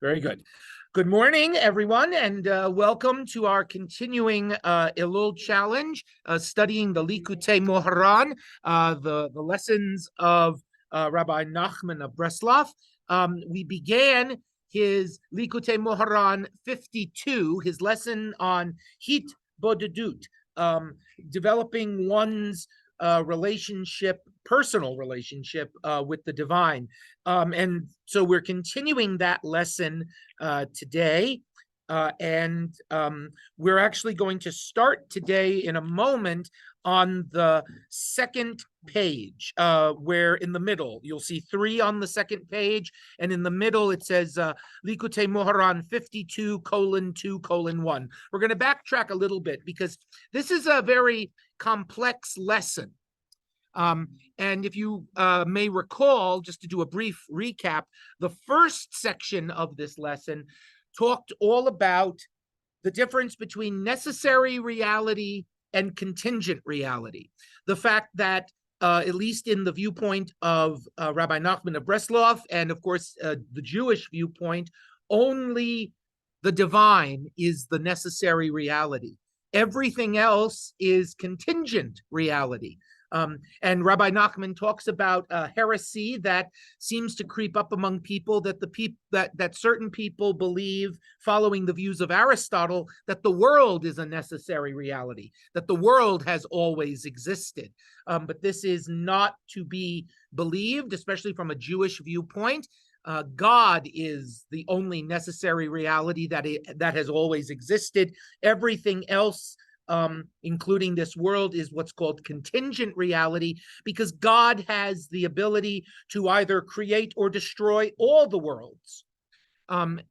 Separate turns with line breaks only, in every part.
Very good. Good morning, everyone, and welcome to our continuing Elul challenge, studying the Likutei Moharan, the lessons of Rabbi Nachman of Breslov. We began his Likutei Moharan 52, his lesson on Hit Bodedut, developing one's personal relationship with the divine. And so we're continuing that lesson today. And we're actually going to start today in a moment on the second page, where in the middle, you'll see 3 on the second page, and in the middle it says Likutei Moharan 52:2:1. We're going to backtrack a little bit because this is a very complex lesson. And if you may recall, just to do a brief recap, the first section of this lesson talked all about the difference between necessary reality and contingent reality. The fact that, at least in the viewpoint of Rabbi Nachman of Breslov, and of course the Jewish viewpoint, only the divine is the necessary reality. Everything else is contingent reality. And Rabbi Nachman talks about a heresy that seems to creep up among people, that certain people believe, following the views of Aristotle, that the world is a necessary reality, that the world has always existed. But this is not to be believed, especially from a Jewish viewpoint. God is the only necessary reality that has always existed. Everything else, including this world, is what's called contingent reality, because God has the ability to either create or destroy all the worlds. And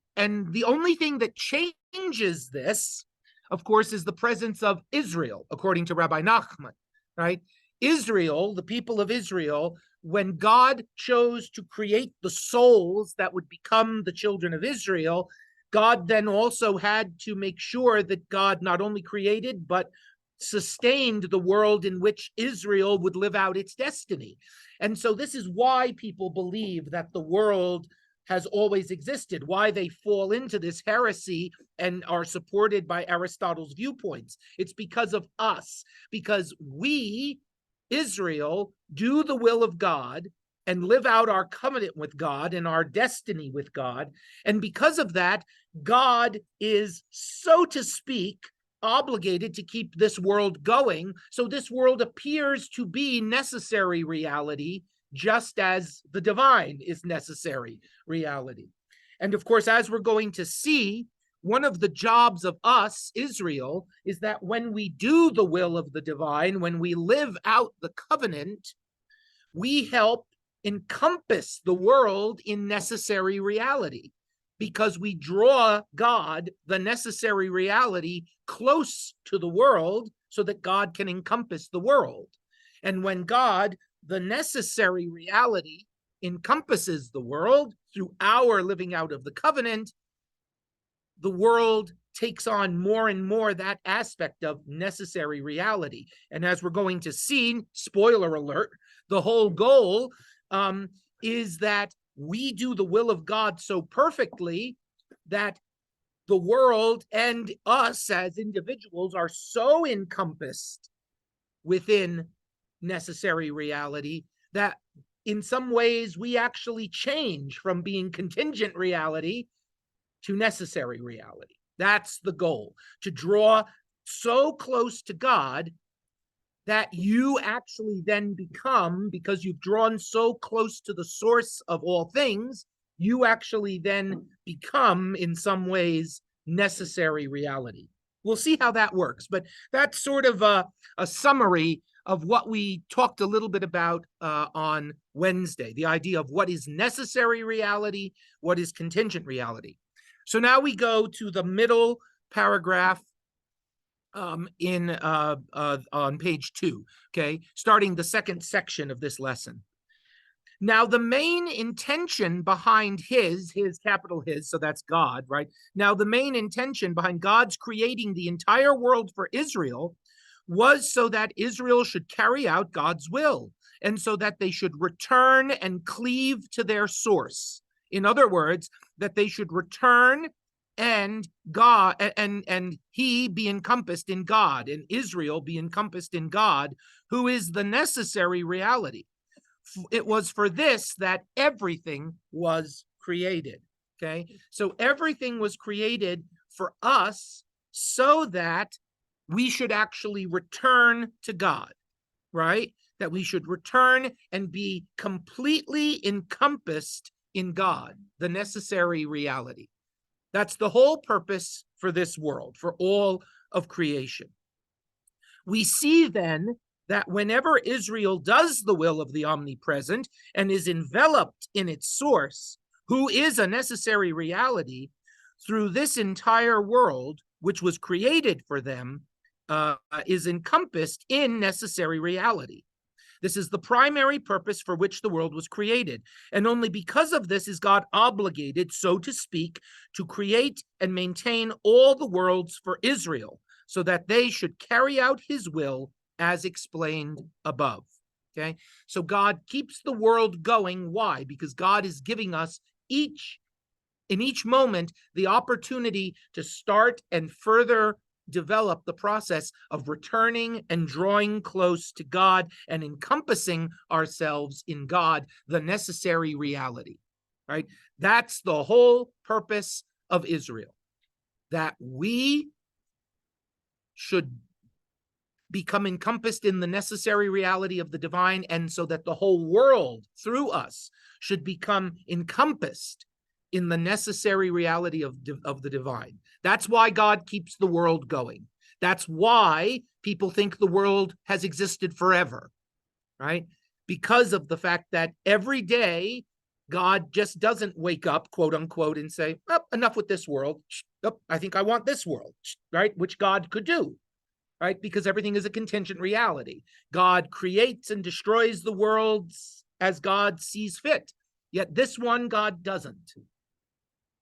the only thing that changes this, of course, is the presence of Israel, according to Rabbi Nachman, right? Israel, the people of Israel, when God chose to create the souls that would become the children of Israel, God then also had to make sure that God not only created, but sustained the world in which Israel would live out its destiny. And so this is why people believe that the world has always existed, why they fall into this heresy and are supported by Aristotle's viewpoints. It's because of us, because we, Israel, do the will of God and live out our covenant with God and our destiny with God. And because of that, God is, so to speak, obligated to keep this world going. So this world appears to be necessary reality, just as the divine is necessary reality. And of course, as we're going to see, one of the jobs of us, Israel, is that when we do the will of the divine, when we live out the covenant, we help encompass the world in necessary reality, because we draw God, the necessary reality, close to the world so that God can encompass the world. And when God, the necessary reality, encompasses the world through our living out of the covenant, the world takes on more and more that aspect of necessary reality. And as we're going to see, spoiler alert, the whole goal is that we do the will of God so perfectly that the world and us as individuals are so encompassed within necessary reality that in some ways we actually change from being contingent reality to necessary reality. That's the goal, to draw so close to God that you actually then become, because you've drawn so close to the source of all things, you actually then become, in some ways, necessary reality. We'll see how that works, but that's sort of a summary of what we talked a little bit about on Wednesday, the idea of what is necessary reality, what is contingent reality. So now we go to the middle paragraph on page 2, okay, starting the second section of this lesson. Now, the main intention behind his capital his, so that's God, right? Now, the main intention behind God's creating the entire world for Israel was so that Israel should carry out God's will, and so that they should return and cleave to their source. In other words, that they should return and God and he be encompassed in God, and Israel be encompassed in God, who is the necessary reality. It was for this that everything was created. Okay, so everything was created for us so that we should actually return to God, right? That we should return and be completely encompassed in God, the necessary reality. That's the whole purpose for this world, for all of creation. We see then that whenever Israel does the will of the omnipresent and is enveloped in its source, who is a necessary reality, through this entire world, which was created for them, is encompassed in necessary reality. This is the primary purpose for which the world was created. And only because of this is God obligated, so to speak, to create and maintain all the worlds for Israel, so that they should carry out his will as explained above. Okay, so God keeps the world going. Why? Because God is giving us in each moment the opportunity to start and further develop the process of returning and drawing close to God and encompassing ourselves in God, the necessary reality, right? That's the whole purpose of Israel, that we should become encompassed in the necessary reality of the divine, and so that the whole world through us should become encompassed in the necessary reality of the divine. That's why God keeps the world going. That's why people think the world has existed forever, right? Because of the fact that every day God just doesn't wake up, quote unquote, and say, oh, enough with this world. Oh, I think I want this world, right? Which God could do, right? Because everything is a contingent reality. God creates and destroys the worlds as God sees fit. Yet this one, God doesn't.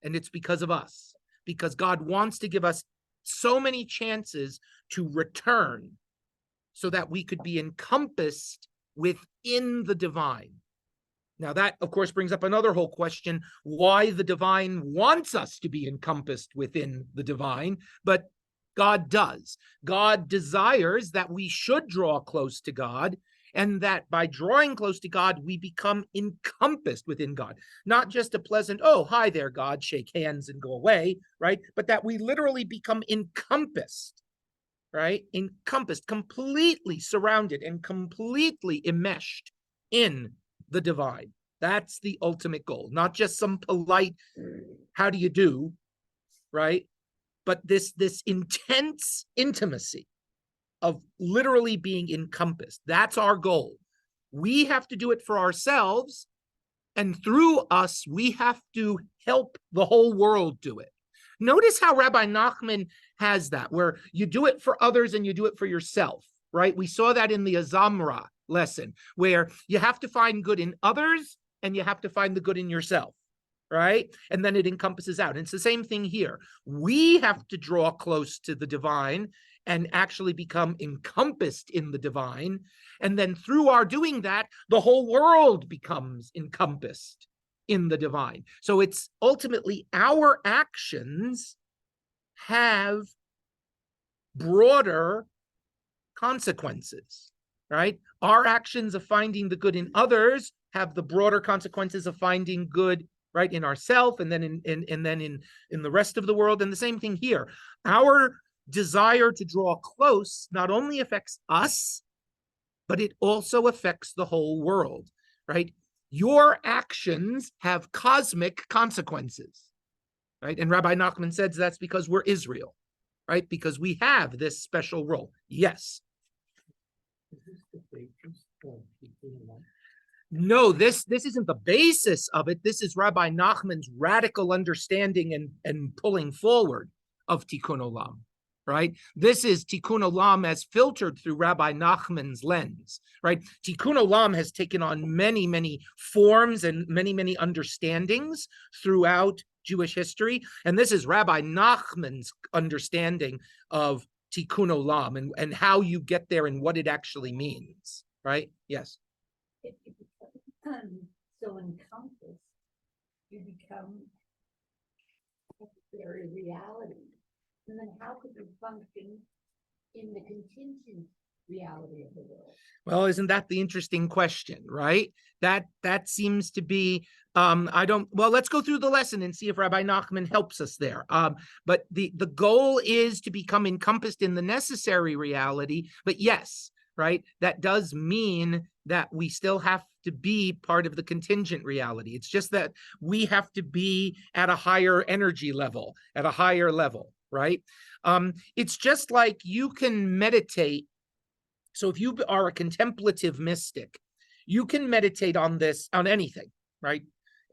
And it's because of us, because God wants to give us so many chances to return so that we could be encompassed within the divine. Now, that, of course, brings up another whole question, why the divine wants us to be encompassed within the divine, but God does. God desires that we should draw close to God, and that by drawing close to God, we become encompassed within God. Not just a pleasant, oh, hi there, God, shake hands and go away, right? But that we literally become encompassed, right? Encompassed, completely surrounded and completely enmeshed in the divine. That's the ultimate goal, not just some polite, how do you do, right? But this intense intimacy of literally being encompassed. That's our goal. We have to do it for ourselves, and through us, we have to help the whole world do it. Notice how Rabbi Nachman has that, where you do it for others and you do it for yourself, right? We saw that in the Azamra lesson, where you have to find good in others and you have to find the good in yourself, right? And then it encompasses out. And it's the same thing here. We have to draw close to the divine and actually become encompassed in the divine. And then through our doing that, the whole world becomes encompassed in the divine. So it's ultimately our actions have broader consequences, right? Our actions of finding the good in others have the broader consequences of finding good, right, in ourselves, and then in the rest of the world. And the same thing here. Our desire to draw close not only affects us, but it also affects the whole world, right? Your actions have cosmic consequences, right? And Rabbi Nachman says that's because we're Israel, right? Because we have this special role. Yes. No, this isn't the basis of it. This is Rabbi Nachman's radical understanding and pulling forward of Tikkun Olam, right? This is Tikkun Olam as filtered through Rabbi Nachman's lens, right? Tikkun Olam has taken on many, many forms and many, many understandings throughout Jewish history. And this is Rabbi Nachman's understanding of Tikkun Olam and how you get there and what it actually means, right? Yes.
So encompassed, you become necessary reality. And then how could you function in the contingent reality of the world?
Well, isn't that the interesting question, right? That seems to be let's go through the lesson and see if Rabbi Nachman helps us there. But the goal is to become encompassed in the necessary reality. But yes, right, that does mean that we still have to be part of the contingent reality. It's just that we have to be at a higher energy level, at a higher level, right? It's just like you can meditate. So if you are a contemplative mystic, you can meditate on this, on anything, right?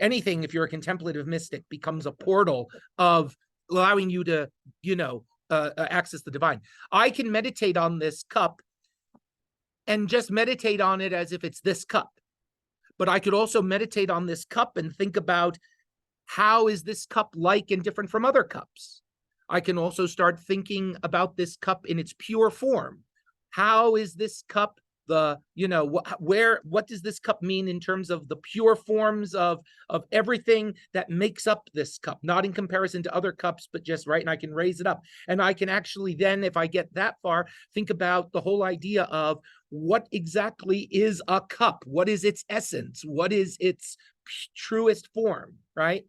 Anything, if you're a contemplative mystic, becomes a portal of allowing you to, access the divine. I can meditate on this cup and just meditate on it as if it's this cup. But I could also meditate on this cup and think about how is this cup like and different from other cups. I can also start thinking about this cup in its pure form. How is this cup what does this cup mean in terms of the pure forms of everything that makes up this cup, not in comparison to other cups, but just right. And I can raise it up. And I can actually then, if I get that far, think about the whole idea of what exactly is a cup? What is its essence? What is its truest form, right?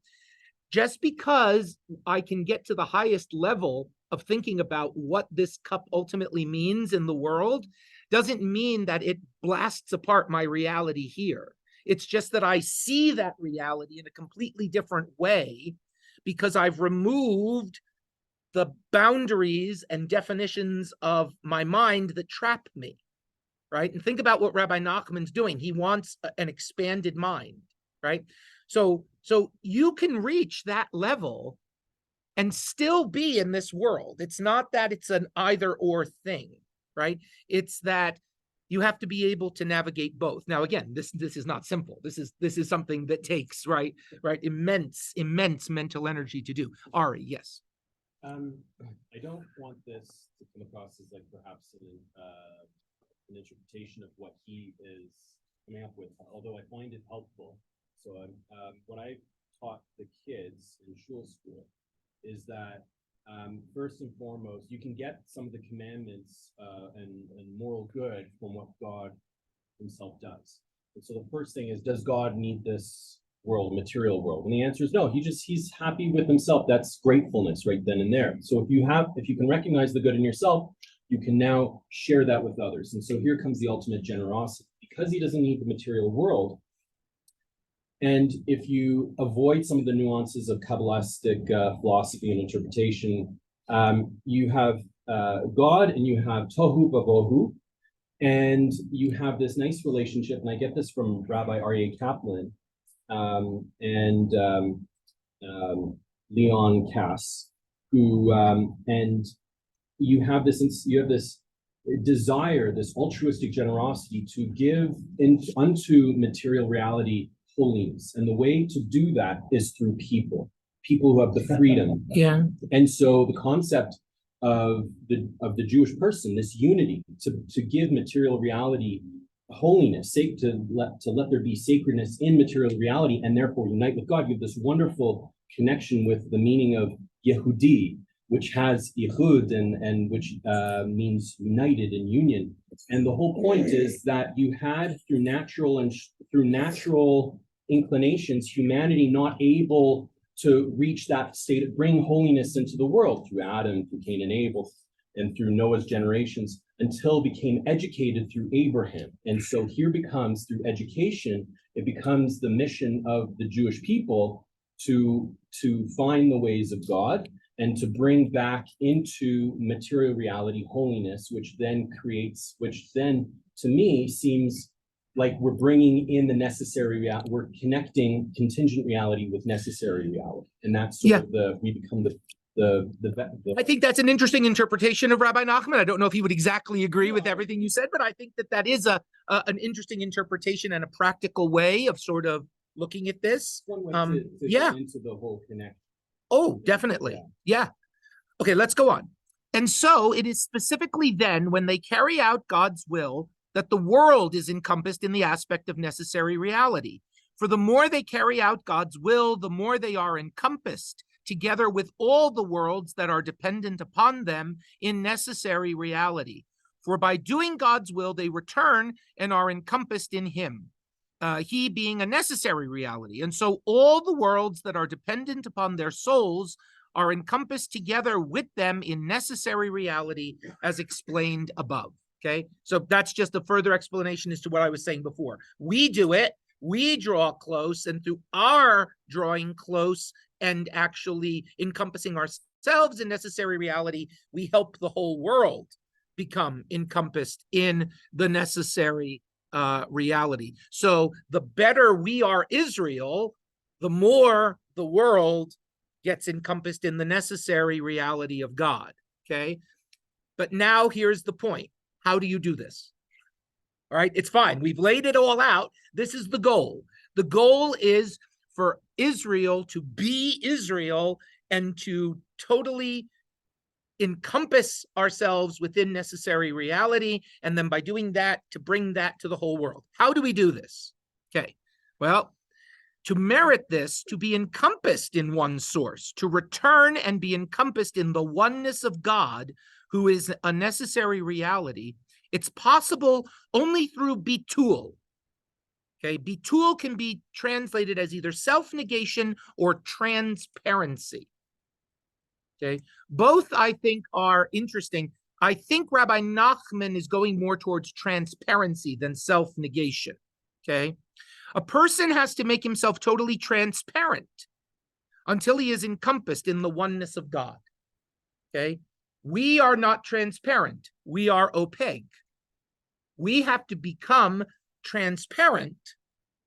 Just because I can get to the highest level of thinking about what this cup ultimately means in the world doesn't mean that it blasts apart my reality here. It's just that I see that reality in a completely different way because I've removed the boundaries and definitions of my mind that trap me, right? And think about what Rabbi Nachman's doing. He wants an expanded mind, right? So you can reach that level and still be in this world. It's not that it's an either or thing, right? It's that you have to be able to navigate both. Now, again, this is not simple. This is something that takes immense mental energy to do. Ari, yes.
I don't want this to come across as like perhaps an interpretation of what he is coming up with, although I find it helpful. So what I taught the kids in shul school is that first and foremost, you can get some of the commandments and moral good from what God himself does. And so the first thing is, does God need this world, material world? And the answer is no. He's happy with himself. That's gratefulness right then and there. So if you can recognize the good in yourself, you can now share that with others. And so here comes the ultimate generosity. Because he doesn't need the material world, and if you avoid some of the nuances of Kabbalistic philosophy and interpretation, you have God and you have tohu vavohu, and you have this nice relationship. And I get this from Rabbi Aryeh Kaplan and Leon Kass, who and you have this desire, this altruistic generosity to give unto material reality holiness. And the way to do that is through people who have the freedom.
Yeah.
And so the concept of the Jewish person, this unity, to give material reality holiness, to let there be sacredness in material reality, and therefore unite with God. You have this wonderful connection with the meaning of Yehudi, which has yichud and which means united in union. And the whole point is that you had through natural inclinations, humanity not able to reach that state of bring holiness into the world through Adam, through Cain and Abel, and through Noah's generations, until became educated through Abraham. And so here becomes, through education, it becomes the mission of the Jewish people to find the ways of God and to bring back into material reality holiness, which then to me seems like we're bringing in the necessary reality. We're connecting contingent reality with necessary reality, and that's sort of we become the.
I think that's an interesting interpretation of Rabbi Nachman. I don't know if he would exactly agree with everything you said, but I think that is an interesting interpretation and a practical way of sort of looking at this.
One way to get into the whole connection.
Oh, definitely. Yeah. Okay, let's go on. And so it is specifically then when they carry out God's will that the world is encompassed in the aspect of necessary reality. For the more they carry out God's will, the more they are encompassed together with all the worlds that are dependent upon them in necessary reality. For by doing God's will, they return and are encompassed in him, he being a necessary reality. And so all the worlds that are dependent upon their souls are encompassed together with them in necessary reality, as explained above. Okay, so that's just a further explanation as to what I was saying before. We do it, we draw close, and through our drawing close and actually encompassing ourselves in necessary reality, we help the whole world become encompassed in the necessary reality. So the better we are Israel, the more the world gets encompassed in the necessary reality of God. Okay, but now here's the point. How do you do this? All right, it's fine. We've laid it all out. This is the goal. The goal is for Israel to be Israel and to totally encompass ourselves within necessary reality, and then by doing that, to bring that to the whole world. How do we do this? Okay, well, to merit this, to be encompassed in one source, to return and be encompassed in the oneness of God, who is a necessary reality, it's possible only through bitul. Okay, bitul can be translated as either self-negation or transparency. Okay, both I think are interesting. I think Rabbi Nachman is going more towards transparency than self-negation. Okay, a person has to make himself totally transparent until he is encompassed in the oneness of God. Okay, we are not transparent, we are opaque. We have to become transparent.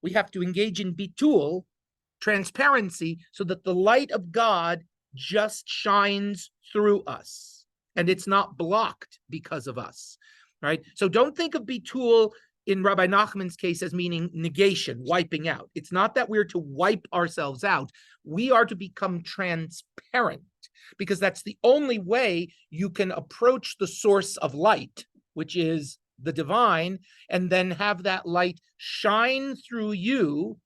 We have to engage in bitul, transparency, so that the light of God just shines through us and it's not blocked because of us, right? So don't think of bitul in Rabbi Nachman's case as meaning negation, wiping out. It's not that we're to wipe ourselves out. We are to become transparent, because that's the only way you can approach the source of light, which is the divine, and then have that light shine through you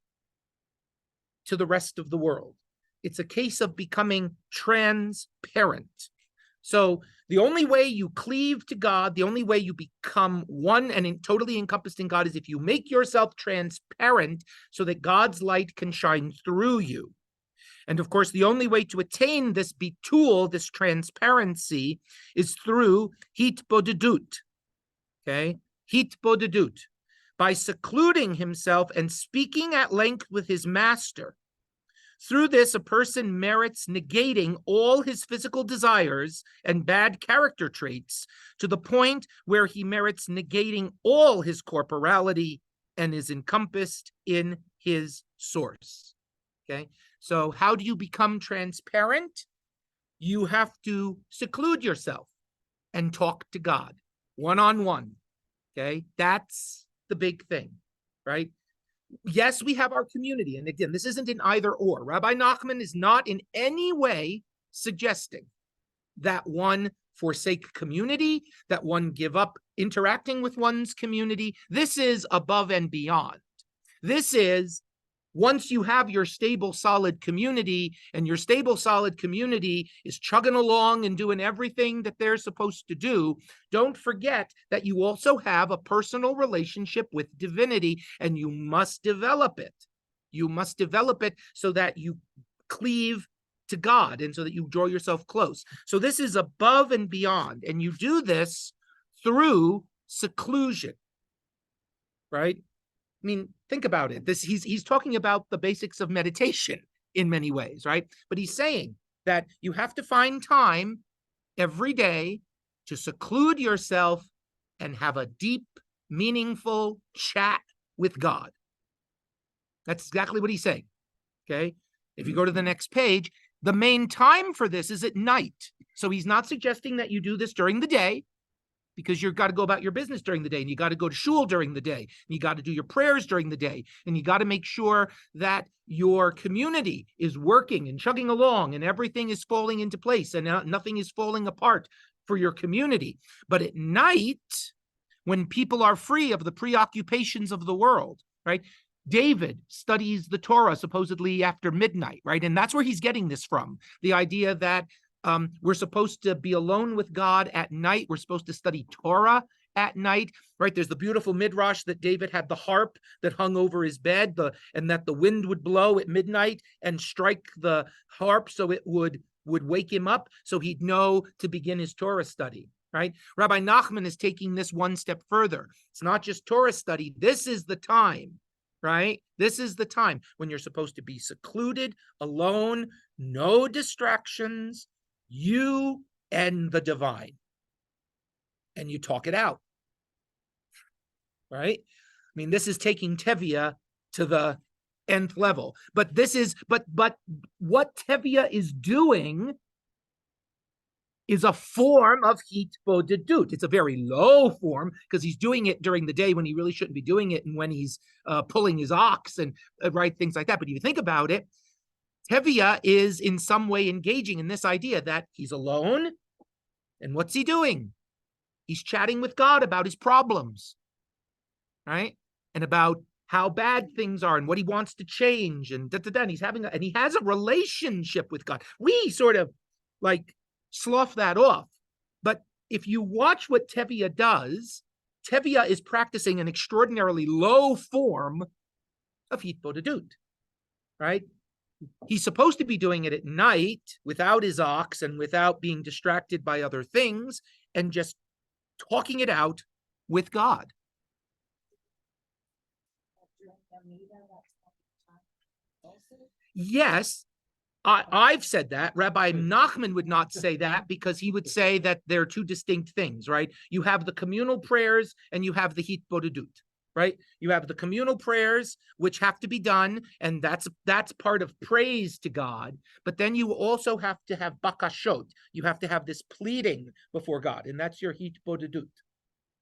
to the rest of the world. It's a case of becoming transparent. So the only way you cleave to God, the only way you become one and totally encompassed in God, is if you make yourself transparent so that God's light can shine through you. And of course, the only way to attain this bitul, this transparency, is through hitbodedut. Okay, hitbodedut, by secluding himself and speaking at length with his master. Through this, a person merits negating all his physical desires and bad character traits to the point where he merits negating all his corporality and is encompassed in his source. Okay, so how do you become transparent? You have to seclude yourself and talk to God one-on-one. Okay, that's the big thing, right? Yes, we have our community. And again, this isn't an either or. Rabbi Nachman is not in any way suggesting that one forsake community, that one give up interacting with one's community. This is above and beyond. This is, once you have your stable, solid community, and your stable, solid community is chugging along and doing everything that they're supposed to do, don't forget that you also have a personal relationship with divinity, and you must develop it. You must develop it so that you cleave to God and so that you draw yourself close. So this is above and beyond, and you do this through seclusion, right? I mean, think about it. He's talking about the basics of meditation in many ways, right? But he's saying that you have to find time every day to seclude yourself and have a deep, meaningful chat with God. That's exactly what he's saying, okay? If you go to the next page, the main time for this is at night. So he's not suggesting that you do this during the day, because you've got to go about your business during the day, and you got to go to shul during the day, and you got to do your prayers during the day, and you got to make sure that your community is working and chugging along and everything is falling into place and nothing is falling apart for your community. But at night, when people are free of the preoccupations of the world, right? David studies the Torah supposedly after midnight, right? And that's where he's getting this from. The idea that we're supposed to be alone with God at night. We're supposed to study Torah at night, right? There's the beautiful midrash that David had the harp that hung over his bed, and that the wind would blow at midnight and strike the harp so it would wake him up, so he'd know to begin his Torah study, right? Rabbi Nachman is taking this one step further. It's not just Torah study. This is the time, right? This is the time when you're supposed to be secluded, alone, no distractions, you and the divine. And you talk it out, right? I mean, this is taking Tevya to the nth level. But this is, but what Tevya is doing is a form of hitbodedut. It's a very low form because he's doing it during the day when he really shouldn't be doing it, and when he's pulling his ox and right, things like that. But if you think about it, Tevya is in some way engaging in this idea that he's alone, and what's he doing? He's chatting with God about his problems, right? And about how bad things are and what he wants to change, and and he's having and he has a relationship with God. We sort of like slough that off, but if you watch what Tevya does, Tevya is practicing an extraordinarily low form of hitbodedut, right? He's supposed to be doing it at night without his ox and without being distracted by other things, and just talking it out with God. Yes, I've said that. Rabbi Nachman would not say that, because he would say that they're two distinct things, right? You have the communal prayers and you have the hitbodedut, right? You have the communal prayers, which have to be done, and that's part of praise to God. But then you also have to have bakashot. You have to have this pleading before God, and that's your hitbodedut,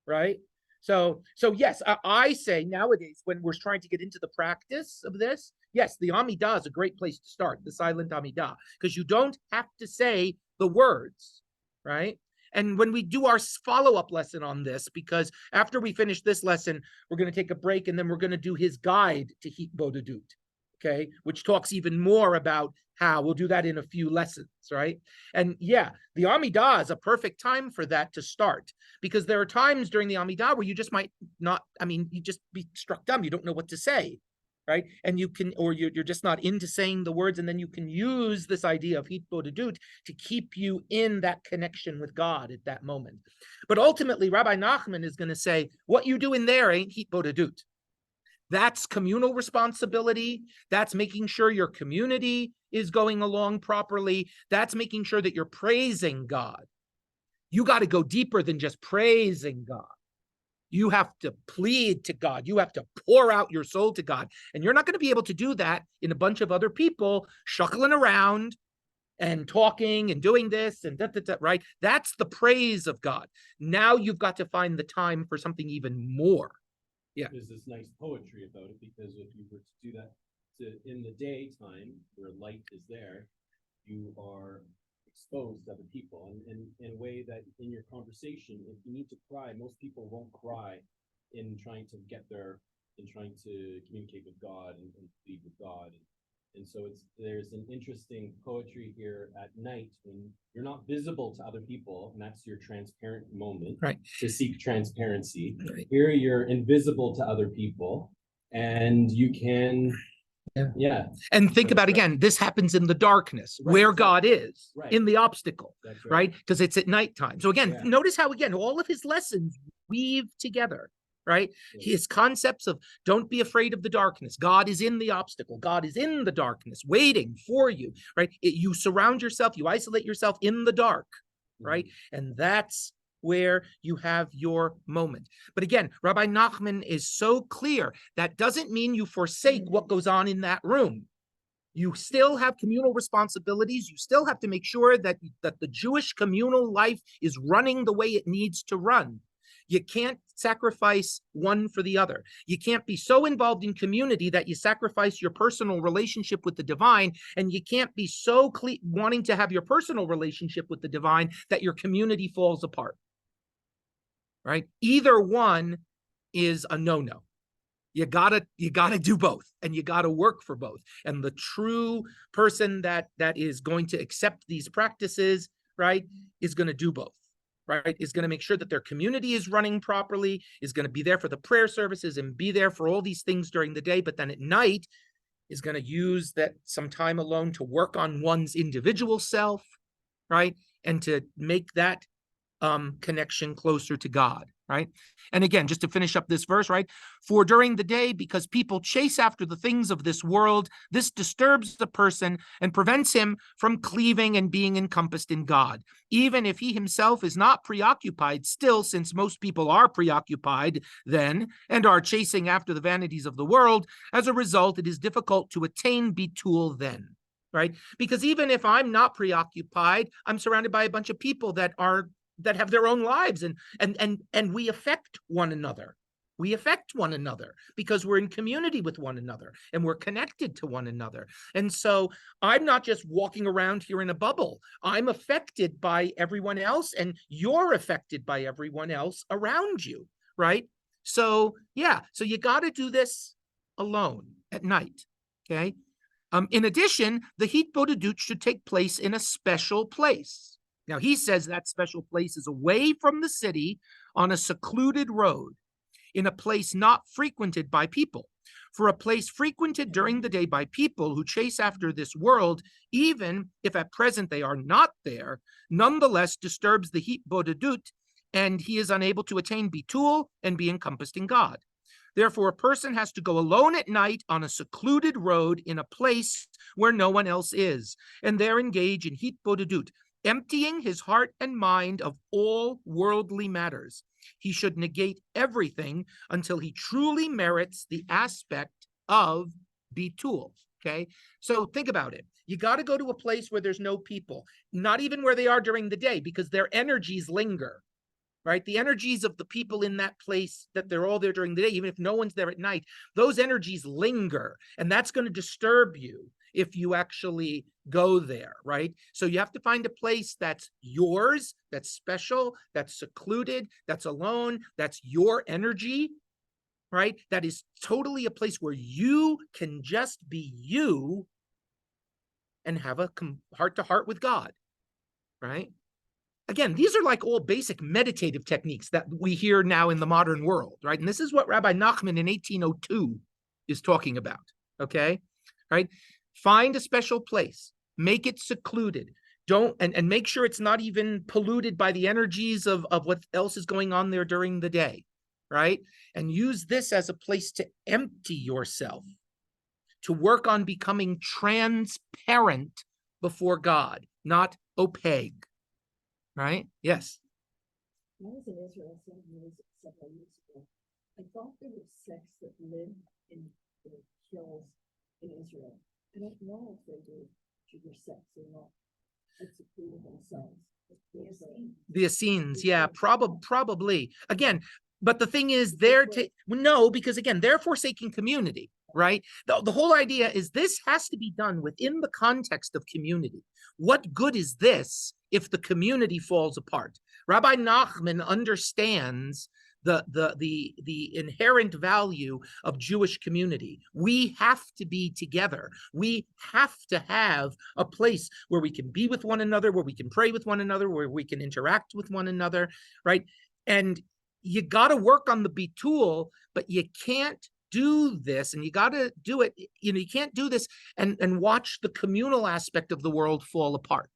right? So yes, I say nowadays when we're trying to get into the practice of this, yes, the Amidah is a great place to start, the silent Amidah, because you don't have to say the words, right? And when we do our follow-up lesson on this, because after we finish this lesson, we're going to take a break, and then we're going to do his guide to hitbodedut, okay, which talks even more about how. We'll do that in a few lessons, right? And yeah, the Amidah is a perfect time for that to start, because there are times during the Amidah where you just might not, you just be struck dumb. You don't know what to say, right? And you can, or you're just not into saying the words, and then you can use this idea of hitbodedut to keep you in that connection with God at that moment. But ultimately, Rabbi Nachman is going to say, what you do in there ain't hitbodedut. That's communal responsibility. That's making sure your community is going along properly. That's making sure that you're praising God. You got to go deeper than just praising God. You have to plead to God. You have to pour out your soul to God. And you're not going to be able to do that in a bunch of other people shuckling around and talking and doing this and right? That's the praise of God. Now you've got to find the time for something even more. Yeah.
There's this nice poetry about it, because if you were to do that in the daytime where light is there, you are exposed to other people, and in a way that in your conversation, if you need to cry, most people won't cry in trying to communicate with God and plead with God. And so there's an interesting poetry here at night when you're not visible to other people, and that's your transparent moment,
right,
to seek transparency.
Right.
Here you're invisible to other people, and you can, yeah.
And think about, again, this happens in the darkness,
Right,
where
exactly.
God is,
Right.
in the obstacle,
That's
right? Because it's at nighttime. So again,
Yeah.
notice how, again, all of his lessons weave together, right?
Yeah.
His concepts of don't be afraid of the darkness. God is in the obstacle. God is in the darkness, waiting for you, right? You surround yourself, you isolate yourself in the dark, right? And that's where you have your moment. But again, Rabbi Nachman is so clear that doesn't mean you forsake what goes on in that room. You still have communal responsibilities. You still have to make sure that the Jewish communal life is running the way it needs to run. You can't sacrifice one for the other. You can't be so involved in community that you sacrifice your personal relationship with the divine, and you can't be so wanting to have your personal relationship with the divine that your community falls apart, right? Either one is a no-no. You gotta do both, and you gotta work for both. And the true person that is going to accept these practices, right, is going to do both, right? Is going to make sure that their community is running properly, is going to be there for the prayer services and be there for all these things during the day, but then at night is going to use that some time alone to work on one's individual self, right? And to make that connection closer to God, right? And again, just to finish up this verse, right? For during the day, because people chase after the things of this world, this disturbs the person and prevents him from cleaving and being encompassed in God. Even if he himself is not preoccupied, still, since most people are preoccupied then and are chasing after the vanities of the world, as a result, it is difficult to attain bitul then. Right? Because even if I'm not preoccupied, I'm surrounded by a bunch of people that have their own lives, and we affect one another. We affect one another because we're in community with one another and we're connected to one another. And so I'm not just walking around here in a bubble. I'm affected by everyone else, and you're affected by everyone else around you, right? So yeah, so you got to do this alone at night, okay? In addition, the hitbodedut should take place in a special place. Now, he says that special place is away from the city on a secluded road, in a place not frequented by people. For a place frequented during the day by people who chase after this world, even if at present they are not there, nonetheless disturbs the hitbodedut, and he is unable to attain bitul and be encompassed in God. Therefore, a person has to go alone at night on a secluded road in a place where no one else is, and there engage in hitbodedut, emptying his heart and mind of all worldly matters. He should negate everything until he truly merits the aspect of bitul. Okay, so think about it. You got to go to a place where there's no people, not even where they are during the day, because their energies linger, right? The energies of the people in that place, that they're all there during the day, even if no one's there at night, those energies linger, and that's going to disturb you if you actually go there, right? So you have to find a place that's yours, that's special, that's secluded, that's alone, that's your energy, right? That is totally a place where you can just be you and have a heart-to-heart with God, right? Again, these are like all basic meditative techniques that we hear now in the modern world, right? And this is what Rabbi Nachman in 1802 is talking about, okay? Right? Find a special place, make it secluded, and make sure it's not even polluted by the energies of what else is going on there during the day, right? And use this as a place to empty yourself, to work on becoming transparent before God, not opaque. Right? Yes.
When I was in Israel several years ago, I thought there was sects that lived in the hills in Israel. I don't know if they were Jewish sects or not. That secluded themselves.
The Essenes, yeah, probably. Again, but the thing is, no, because again, they're forsaking community, right? The whole idea is this has to be done within the context of community. What good is this if the community falls apart? Rabbi Nachman understands the inherent value of Jewish community. We have to be together. We have to have a place where we can be with one another, where we can pray with one another, where we can interact with one another, right? And you got to work on the bitul, but you can't do this, and you got to do it, you can't do this and watch the communal aspect of the world fall apart,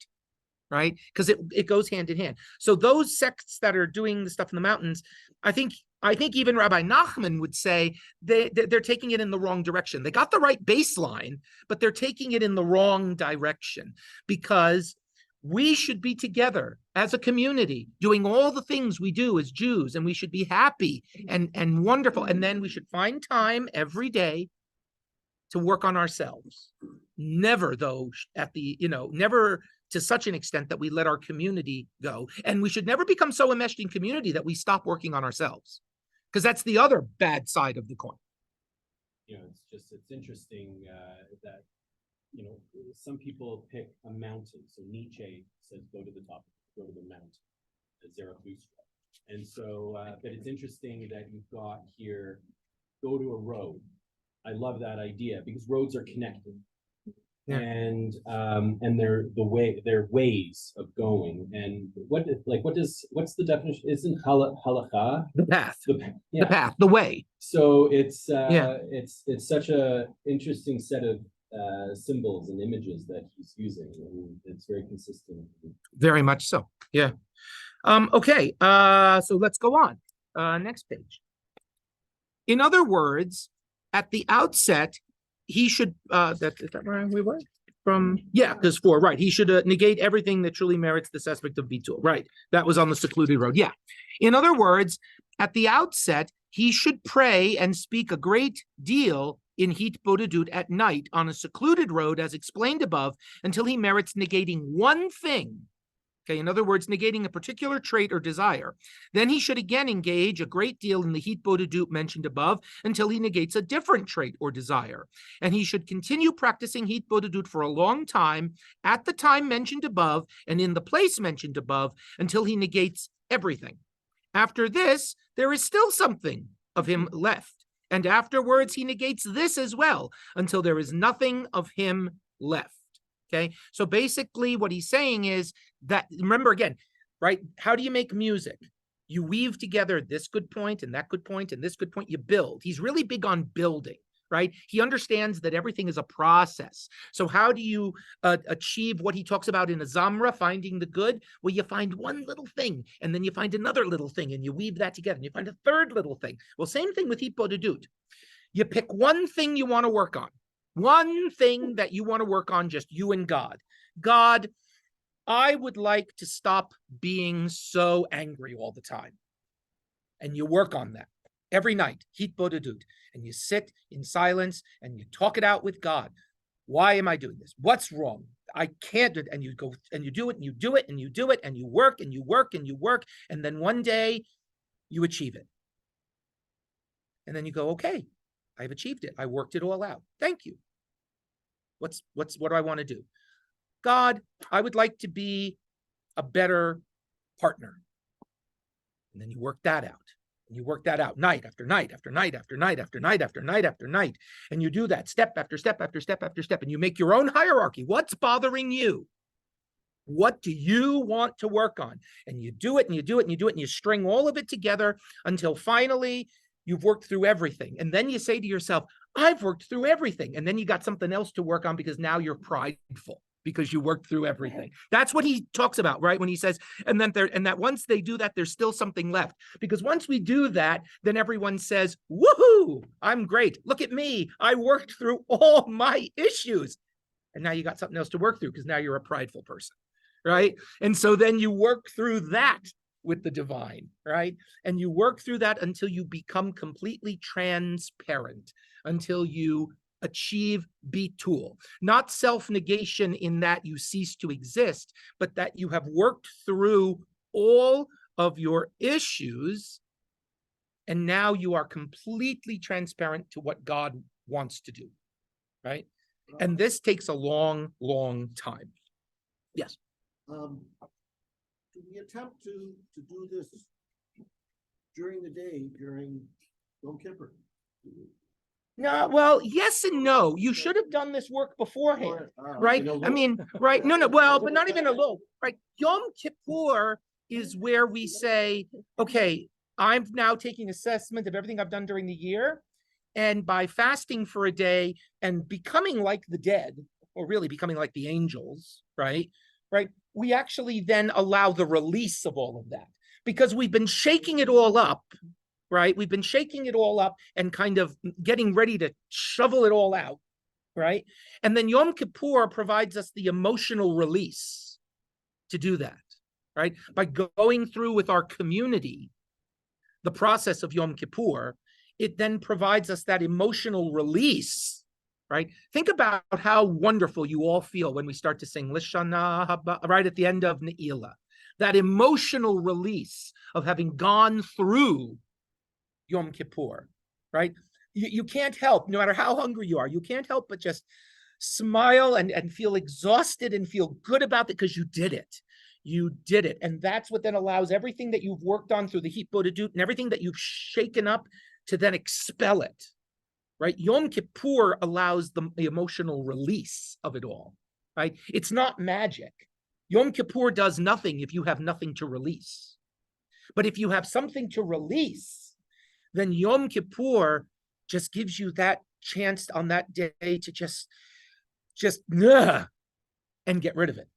right? Because it goes hand in hand. So those sects that are doing the stuff in the mountains, I think even Rabbi Nachman would say they're taking it in the wrong direction. They got the right baseline, but they're taking it in the wrong direction, because we should be together as a community doing all the things we do as Jews, and we should be happy and wonderful. And then we should find time every day to work on ourselves. Never, though, never to such an extent that we let our community go. And we should never become so enmeshed in community that we stop working on ourselves, because that's the other bad side of the coin.
It's interesting that, some people pick a mountain. So Nietzsche says, go to the top, go to the mountain, Zarathustra. And so, but it's interesting that you've got here go to a road. I love that idea because roads are connected.
Yeah.
And they're ways of going. And what's the definition? Isn't halakha
The path,
yeah.
the path, the way.
So it's
Yeah.
it's such a interesting set of symbols and images that he's using, and it's very consistent.
Very much so. Yeah. Okay. So let's go on. Next page. In other words, at the outset, he should is that where we were? From there's 4, right? He should negate everything that truly merits this aspect of bitul, right? That was on the secluded road. Yeah. In other words, at the outset, he should pray and speak a great deal in hitbodedut at night on a secluded road, as explained above, until he merits negating one thing. Okay, in other words, negating a particular trait or desire. Then he should again engage a great deal in the hitbodedut mentioned above until he negates a different trait or desire. And he should continue practicing hitbodedut for a long time at the time mentioned above and in the place mentioned above until he negates everything. After this, there is still something of him left. And afterwards, he negates this as well until there is nothing of him left. Okay, so basically what he's saying is that, remember again, right? How do you make music? You weave together this good point and that good point and this good point, you build. He's really big on building, right? He understands that everything is a process. So how do you achieve what he talks about in a Zamra, finding the good? Well, you find one little thing and then you find another little thing and you weave that together and you find a third little thing. Well, same thing with hitbodedut. You pick one thing you want to work on. One thing that you want to work on, just you and God. God, I would like to stop being so angry all the time. And you work on that every night, hitbodedut, and you sit in silence and you talk it out with God. Why am I doing this? What's wrong? I can't do it. And you go and you do it and you do it and you do it and you work and you work and you work. And then one day you achieve it. And then you go, okay, I've achieved it. I worked it all out. Thank you. What do I want to do? God, I would like to be a better partner. And then you work that out. And you work that out night after night after night after night after night after night after night. And you do that step after step after step after step. And you make your own hierarchy. What's bothering you? What do you want to work on? And you do it and you do it and you do it and you string all of it together until finally you've worked through everything. And then you say to yourself, I've worked through everything. And then you got something else to work on because now you're prideful because you worked through everything. That's what he talks about, right? When he says, and that once they do that, there's still something left. Because once we do that, then everyone says, woohoo, I'm great. Look at me. I worked through all my issues. And now you got something else to work through because now you're a prideful person, right? And so then you work through that with the divine, right? And you work through that until you become completely transparent, until you achieve bitul, not self-negation in that you cease to exist, but that you have worked through all of your issues and now you are completely transparent to what God wants to do, right? And this takes a long, long time. Yes.
Do we attempt to do this during the day, during Yom Kippur?
No, well, yes and no. You should have done this work beforehand, right? I mean, right? No, well, but not even Elul, right? Yom Kippur is where we say, okay, I'm now taking assessment of everything I've done during the year. And by fasting for a day and becoming like the dead, or really becoming like the angels, right? Right? We actually then allow the release of all of that because we've been shaking it all up, right? We've been shaking it all up and kind of getting ready to shovel it all out, right? And then Yom Kippur provides us the emotional release to do that, right? By going through with our community the process of Yom Kippur, it then provides us that emotional release, right? Think about how wonderful you all feel when we start to sing Lishana Haba right at the end of Ne'ilah. That emotional release of having gone through Yom Kippur, right? You can't help, no matter how hungry you are, you can't help but just smile and feel exhausted and feel good about it because you did it. You did it. And that's what then allows everything that you've worked on through the hitbodedut and everything that you've shaken up to then expel it, right? Yom Kippur allows the emotional release of it all, right? It's not magic. Yom Kippur does nothing if you have nothing to release. But if you have something to release, then Yom Kippur just gives you that chance on that day to just and get rid of it,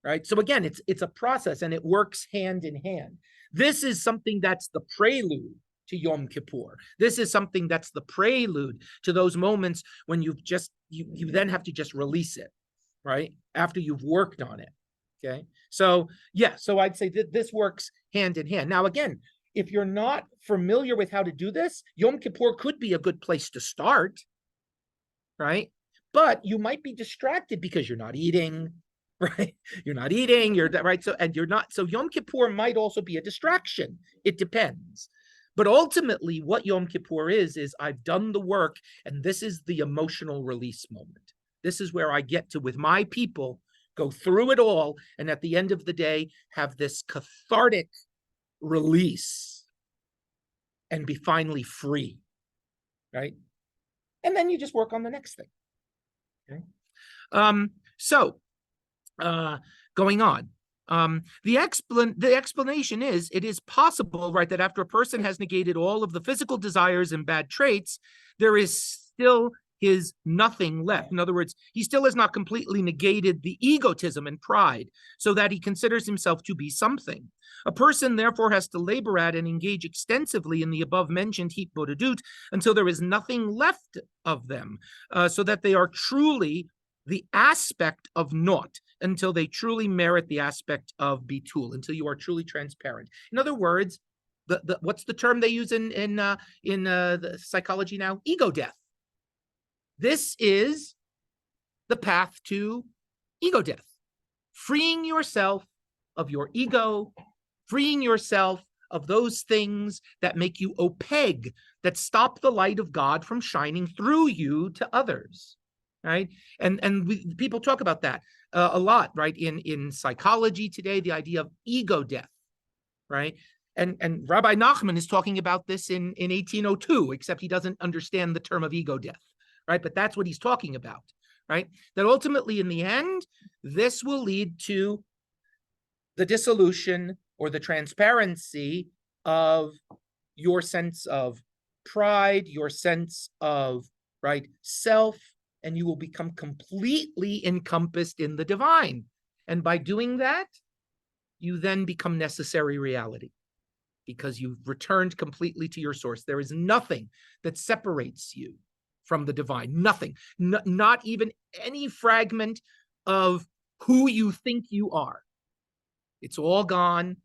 right? So again, it's a process and it works hand in hand. This is something that's the prelude to Yom Kippur. This is something that's the prelude to those moments when you then have to just release it, right? After you've worked on it. Okay. So yeah, so I'd say that this works hand in hand. Now, again, if you're not familiar with how to do this, Yom Kippur could be a good place to start, right? But you might be distracted because you're not eating, right? You're not eating, you're right. So, and you're not, so Yom Kippur might also be a distraction. It depends. But ultimately, what Yom Kippur is I've done the work, and this is the emotional release moment. This is where I get to, with my people, go through it all, and at the end of the day, have this cathartic release and be finally free, right? And then you just work on the next thing. Okay. Going on. The explanation is, it is possible, right, that after a person has negated all of the physical desires and bad traits, there is still his nothing left. In other words, he still has not completely negated the egotism and pride, so that he considers himself to be something. A person therefore has to labor at and engage extensively in the above-mentioned hitbodedut until there is nothing left of them, so that they are truly the aspect of naught, until they truly merit the aspect of bitul, until you are truly transparent. In other words, what's the term they use in the psychology now? Ego death. This is the path to ego death. Freeing yourself of your ego, freeing yourself of those things that make you opaque, that stop the light of God from shining through you to others, right? And people talk about that a lot, right? In psychology today, the idea of ego death, right? And Rabbi Nachman is talking about this in 1802, except he doesn't understand the term of ego death, right? But that's what he's talking about, right? That ultimately, in the end, this will lead to the dissolution or the transparency of your sense of pride, your sense of, right, self, and you will become completely encompassed in the divine. And by doing that, you then become necessary reality, because you've returned completely to your source. There is nothing that separates you from the divine. Nothing. Not even any fragment of who you think you are. It's all gone,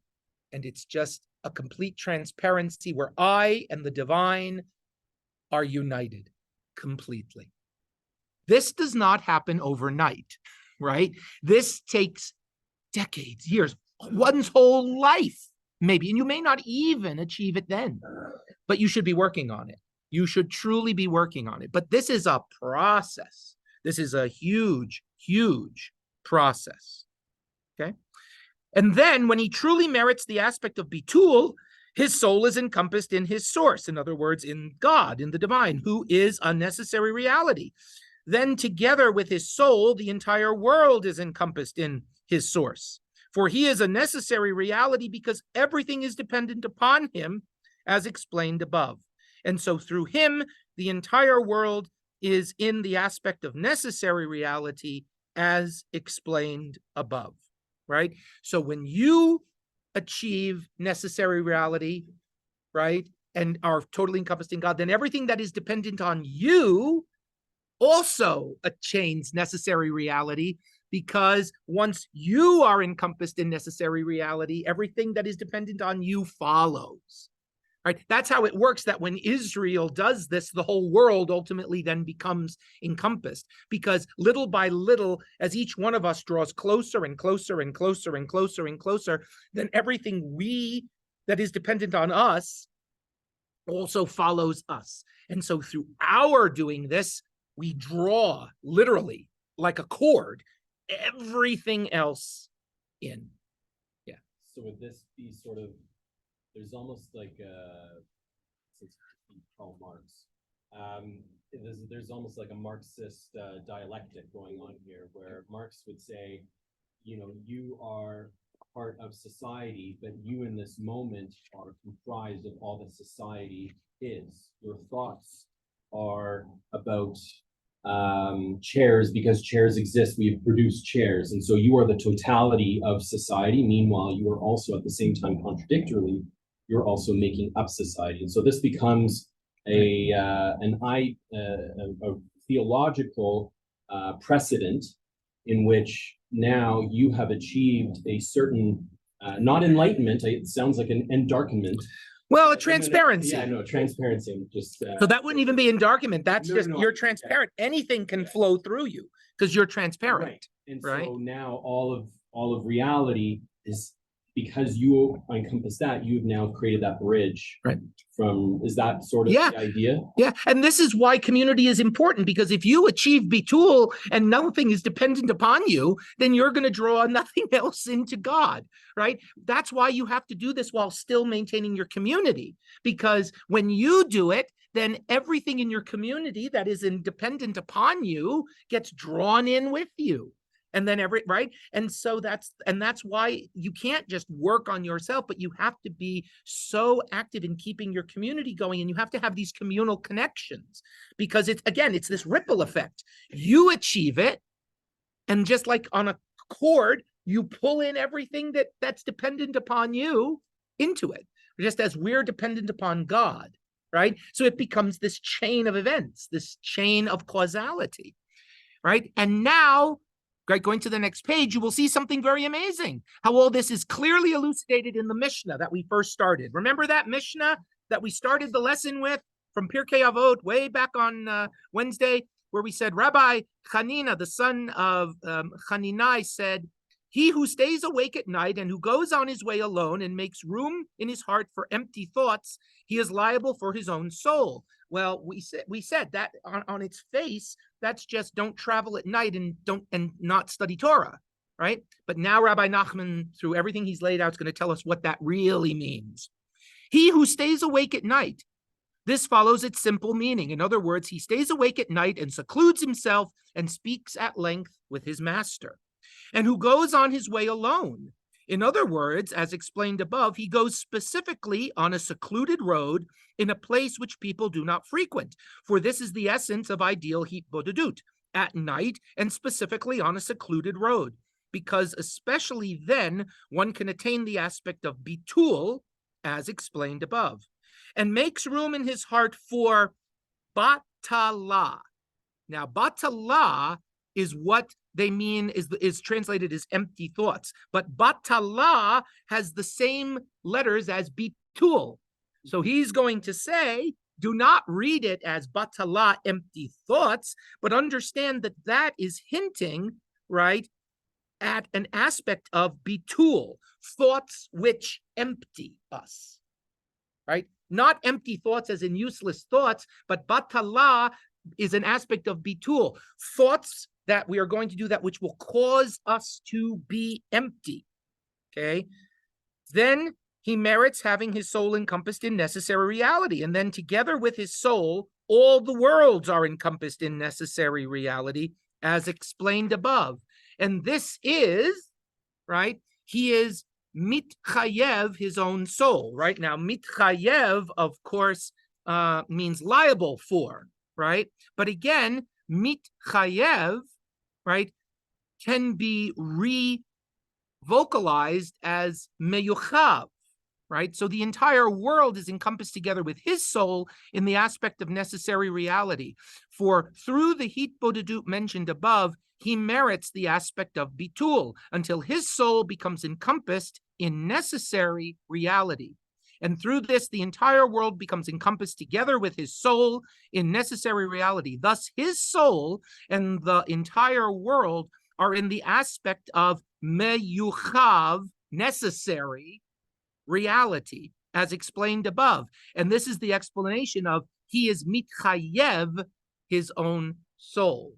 and it's just a complete transparency where I and the divine are united completely. This does not happen overnight, right? This takes decades, years, one's whole life, maybe, and you may not even achieve it then, but you should be working on it. You should truly be working on it. But this is a process. This is a huge, huge process, okay? And then when he truly merits the aspect of bitul, his soul is encompassed in his source. In other words, in God, in the divine, who is a necessary reality. Then together with his soul, the entire world is encompassed in his source. For he is a necessary reality because everything is dependent upon him, as explained above. And so through him, the entire world is in the aspect of necessary reality, as explained above, right? So when you achieve necessary reality, right, and are totally encompassed in God, then everything that is dependent on you also attains necessary reality, because once you are encompassed in necessary reality, everything that is dependent on you follows, right? That's how it works, that when Israel does this, the whole world ultimately then becomes encompassed, because little by little, as each one of us draws closer and closer and closer and closer and closer, then everything that is dependent on us also follows us. And so through our doing this, we draw literally like a cord everything else in. Yeah.
So would this be sort of, there's almost like since Karl Marx, there's almost like a Marxist dialectic going on here, where Marx would say, you are part of society, but you in this moment are comprised of all that society is. Your thoughts are about chairs because chairs exist. We have produced chairs. And so you are the totality of society. Meanwhile, you are also at the same time contradictorily, you're also making up society. And so this becomes a theological precedent in which now you have achieved a certain, not enlightenment, it sounds like an endarkenment.
Well, a transparency.
Yeah, no, transparency. Just
so that wouldn't even be endarkenment. That's
No,
just
no, no.
you're transparent. Anything can flow through you because you're transparent.
Right. And
right?
so now all of reality is, because you encompass that, you've now created that bridge.
Right.
Is that sort of
Yeah.
the idea?
Yeah. And this is why community is important, because if you achieve Bitul and nothing is dependent upon you, then you're going to draw nothing else into God, right? That's why you have to do this while still maintaining your community, because when you do it, then everything in your community that is independent upon you gets drawn in with you. And then right. And so that's why you can't just work on yourself, but you have to be so active in keeping your community going. And you have to have these communal connections, because it's this ripple effect. You achieve it. And just like on a cord, you pull in everything that's dependent upon you into it, just as we're dependent upon God, right? So it becomes this chain of events, this chain of causality, right? And now, right, going to the next page, you will see something very amazing, how all this is clearly elucidated in the Mishnah that we first started. Remember that Mishnah that we started the lesson with from Pirkei Avot way back on Wednesday, where we said, Rabbi Chanina, the son of Chaninai, said, he who stays awake at night and who goes on his way alone and makes room in his heart for empty thoughts, he is liable for his own soul. Well, we said that on its face, that's just don't travel at night and not study Torah, right? But now Rabbi Nachman, through everything he's laid out, is going to tell us what that really means. He who stays awake at night, this follows its simple meaning. In other words, he stays awake at night and secludes himself and speaks at length with his master. And who goes on his way alone. In other words, as explained above, he goes specifically on a secluded road in a place which people do not frequent, for this is the essence of ideal hitbodedut, at night and specifically on a secluded road, because especially then one can attain the aspect of bitul, as explained above, and makes room in his heart for batala. Now, batala is what they mean is translated as empty thoughts, but batala has the same letters as bitul. So he's going to say, do not read it as batala, empty thoughts, but understand that is hinting, right, at an aspect of bitul, thoughts which empty us, right? Not empty thoughts as in useless thoughts, but batala is an aspect of bitul, thoughts that we are going to do that which will cause us to be empty, okay? Then he merits having his soul encompassed in necessary reality. And then together with his soul, all the worlds are encompassed in necessary reality, as explained above. And this is, right, he is mitchayev, his own soul, right? Now, mitchayev, of course, means liable for, right? But again, mitchayev, right, can be re-vocalized as meyuchav, right? So the entire world is encompassed together with his soul in the aspect of necessary reality. For through the hitbodedut mentioned above, he merits the aspect of bitul until his soul becomes encompassed in necessary reality. And through this, the entire world becomes encompassed together with his soul in necessary reality. Thus, his soul and the entire world are in the aspect of meyuchav, necessary reality, as explained above. And this is the explanation of he is mitchayev, his own soul.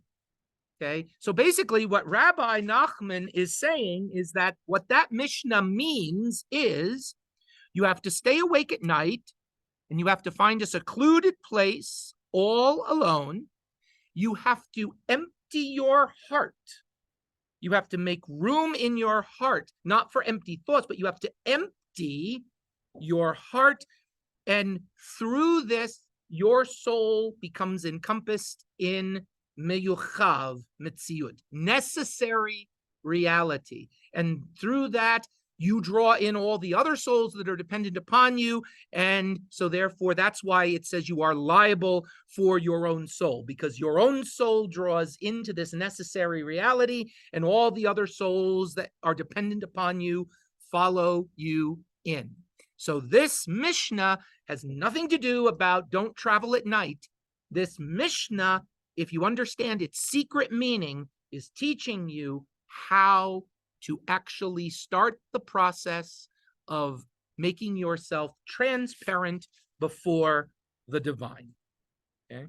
Okay, so basically what Rabbi Nachman is saying is that what that Mishnah means is you have to stay awake at night and you have to find a secluded place all alone. You have to empty your heart. You have to make room in your heart, not for empty thoughts, but you have to empty your heart. And through this, your soul becomes encompassed in meyuchav mitziut, necessary reality. And through that, you draw in all the other souls that are dependent upon you. And so therefore, that's why it says you are liable for your own soul, because your own soul draws into this necessary reality, and all the other souls that are dependent upon you follow you in. So this Mishnah has nothing to do about don't travel at night. This Mishnah, if you understand its secret meaning, is teaching you how to actually start the process of making yourself transparent before the divine. Okay?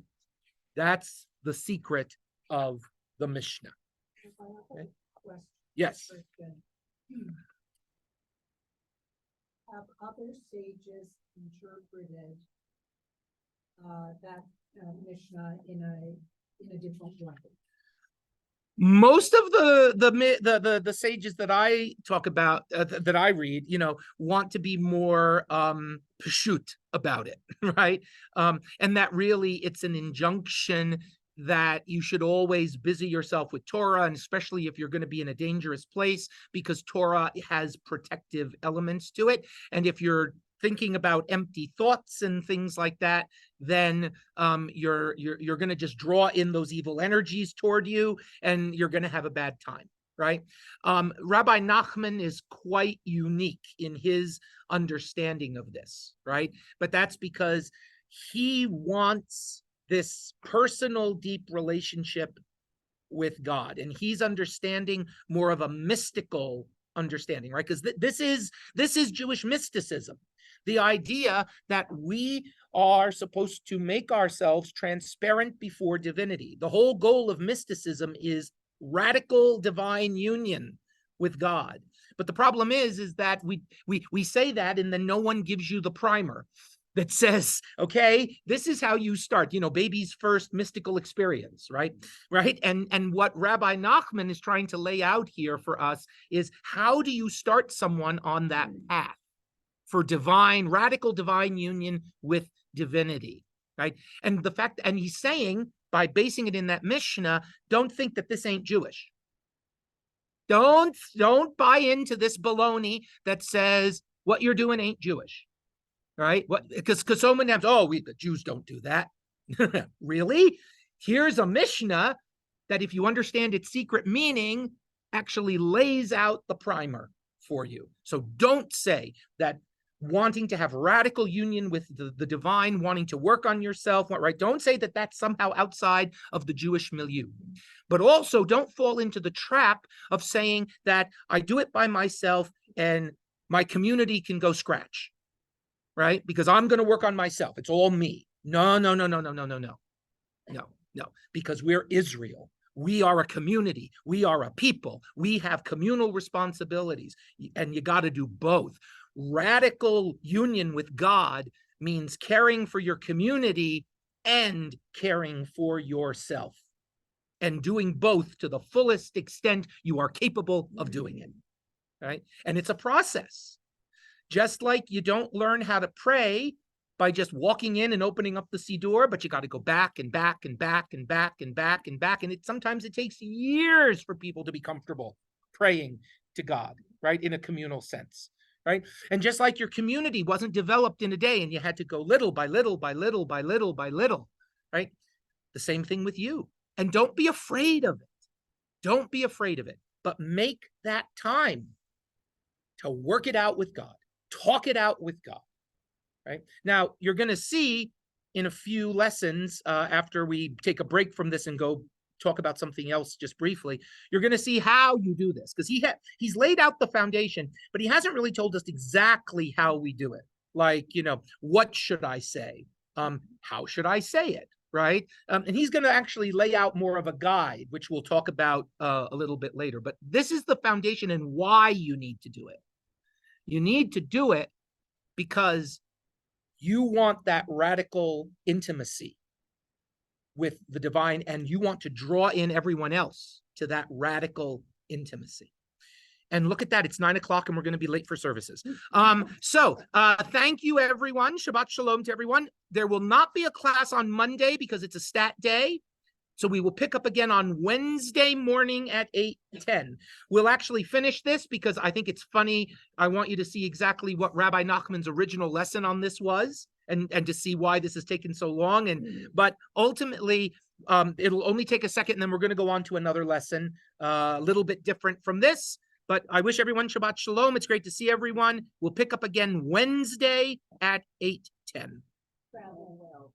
That's the secret of the Mishnah. Okay? Yes.
Have other sages interpreted that Mishnah in a different way?
Most of the sages that I talk about, that I read, want to be more pashut about it, right? And that really it's an injunction that you should always busy yourself with Torah, and especially if you're going to be in a dangerous place, because Torah has protective elements to it. And if you're thinking about empty thoughts and things like that, then you're going to just draw in those evil energies toward you, and you're going to have a bad time, right? Rabbi Nachman is quite unique in his understanding of this, right? But that's because he wants this personal, deep relationship with God, and he's understanding more of a mystical understanding, right? Because this is Jewish mysticism. The idea that we are supposed to make ourselves transparent before divinity. The whole goal of mysticism is radical divine union with God. But the problem is that we say that, and then no one gives you the primer that says, okay, this is how you start, baby's first mystical experience, right? And what Rabbi Nachman is trying to lay out here for us is, how do you start someone on that path for radical divine union with divinity, right? And he's saying, by basing it in that Mishnah, don't think that this ain't Jewish. Don't buy into this baloney that says what you're doing ain't Jewish, right? Because so many times, the Jews don't do that. Really? Here's a Mishnah that, if you understand its secret meaning, actually lays out the primer for you. So don't say that wanting to have radical union with the divine, wanting to work on yourself, right? Don't say that that's somehow outside of the Jewish milieu. But also don't fall into the trap of saying that I do it by myself and my community can go scratch, right? Because I'm going to work on myself. It's all me. No. Because we're Israel. We are a community. We are a people. We have communal responsibilities, and you got to do both. Radical union with God means caring for your community and caring for yourself, and doing both to the fullest extent you are capable of doing it, right? And it's a process. Just like you don't learn how to pray by just walking in and opening up the Siddur, but you got to go back and back and back and back and back and back. And sometimes it takes years for people to be comfortable praying to God, right? In a communal sense, right? And just like your community wasn't developed in a day, and you had to go little by little by little by little by little, right? The same thing with you. And don't be afraid of it. Don't be afraid of it, but make that time to work it out with God. Talk it out with God, right? Now, you're going to see in a few lessons, after we take a break from this and go talk about something else just briefly, you're going to see how you do this, because he's laid out the foundation, but he hasn't really told us exactly how we do it. Like, what should I say? How should I say it, right? And he's going to actually lay out more of a guide, which we'll talk about a little bit later. But this is the foundation and why you need to do it. You need to do it because you want that radical intimacy with the divine, and you want to draw in everyone else to that radical intimacy. And look at that, it's 9 o'clock and we're going to be late for services. Thank you, everyone. Shabbat shalom to everyone. There will not be a class on Monday because it's a stat day. So we will pick up again on Wednesday morning at 8:10. We'll actually finish this because I think it's funny. I want you to see exactly what Rabbi Nachman's original lesson on this was, and to see why this has taken so long. But ultimately, it'll only take a second, and then we're going to go on to another lesson, a little bit different from this. But I wish everyone Shabbat Shalom. It's great to see everyone. We'll pick up again Wednesday at 8:10.
Travel well.